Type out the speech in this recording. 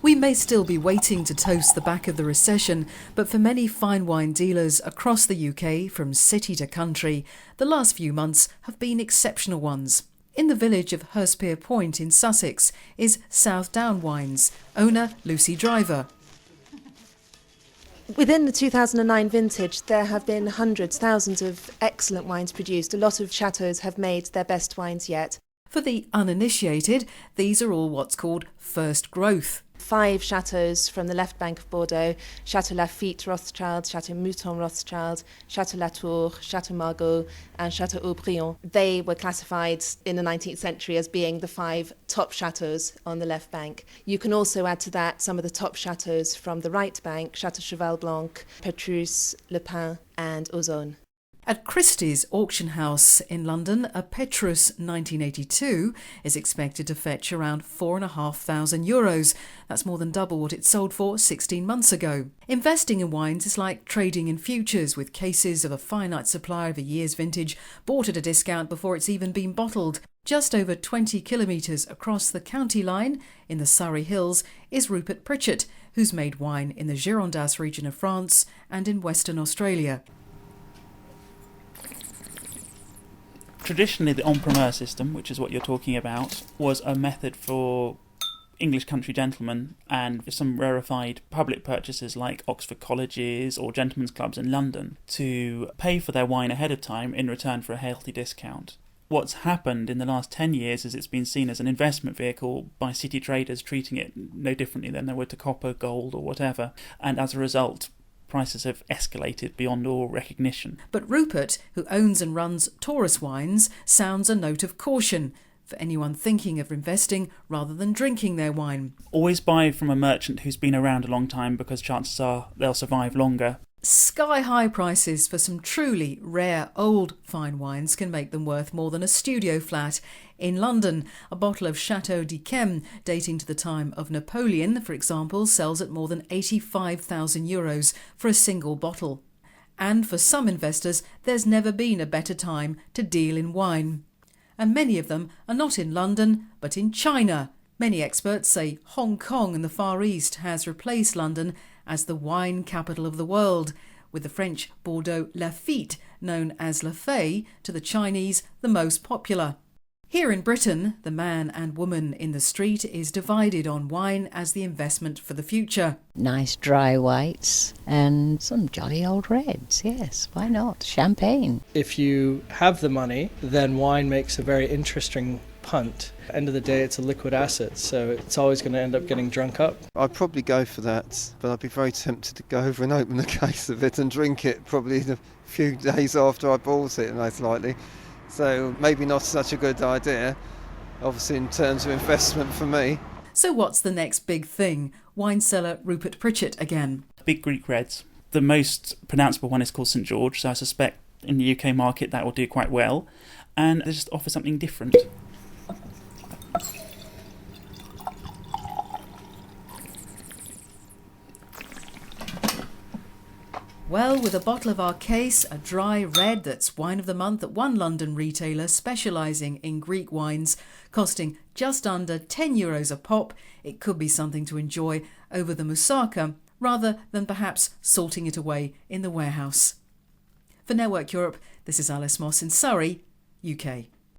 We may still be waiting to toast the back of the recession, but for many fine wine dealers across the UK, from city to country, the last few months have been exceptional ones. In the village of Hurstpere Point in Sussex is South Down Wines, owner Lucy Driver. Within the 2009 vintage, there have been hundreds, thousands of excellent wines produced. A lot of chateaux have made their best wines yet. For the uninitiated, these are all what's called first growth. 5 chateaux from the left bank of Bordeaux: Chateau Lafite Rothschild, Chateau Mouton Rothschild, Chateau Latour, Chateau Margaux and Chateau Haut-Brion. They were classified in the 19th century as being the 5 top chateaux on the left bank. You can also add to that some of the top chateaux from the right bank: Chateau Cheval Blanc, Petrus, Le Pin and Ozone. At Christie's auction house in London, a Petrus 1982 is expected to fetch around €4,500. That's more than double what it sold for 16 months ago. Investing in wines is like trading in futures, with cases of a finite supply of a year's vintage bought at a discount before it's even been bottled. Just over 20 kilometres across the county line in the Surrey Hills is Rupert Pritchett, who's made wine in the Girondas region of France and in Western Australia. Traditionally, the en-primeur system, which is what you're talking about, was a method for English country gentlemen and some rarefied public purchases like Oxford colleges or gentlemen's clubs in London to pay for their wine ahead of time in return for a healthy discount. What's happened in the last 10 years is it's been seen as an investment vehicle by city traders, treating it no differently than they would to copper, gold or whatever, and as a result prices have escalated beyond all recognition. But Rupert, who owns and runs Taurus Wines, sounds a note of caution for anyone thinking of investing rather than drinking their wine. Always buy from a merchant who's been around a long time, because chances are they'll survive longer. Sky-high prices for some truly rare old fine wines can make them worth more than a studio flat. In London, a bottle of Chateau d'Yquem dating to the time of Napoleon, for example, sells at more than €85,000 for a single bottle. And for some investors, there's never been a better time to deal in wine. And many of them are not in London, but in China. Many experts say Hong Kong in the Far East has replaced London as the wine capital of the world, with the French Bordeaux Lafite, known as Lafay, to the Chinese the most popular. Here in Britain, the man and woman in the street is divided on wine as the investment for the future. Nice dry whites and some jolly old reds, yes, why not? Champagne. If you have the money, then wine makes a very interesting punt. End of the day, it's a liquid asset, so it's always going to end up getting drunk up. I'd probably go for that, but I'd be very tempted to go over and open a case of it and drink it probably in a few days after I bought it, most likely. So maybe not such a good idea, obviously, in terms of investment for me. So what's the next big thing? Wine seller Rupert Pritchett again. Big Greek reds. The most pronounceable one is called St George, so I suspect in the UK market that will do quite well, and they just offer something different. Well, with a bottle of our case, a dry red that's wine of the month at one London retailer specialising in Greek wines, costing just under €10 a pop, it could be something to enjoy over the moussaka rather than perhaps salting it away in the warehouse. For Network Europe, this is Alice Moss in Surrey, UK.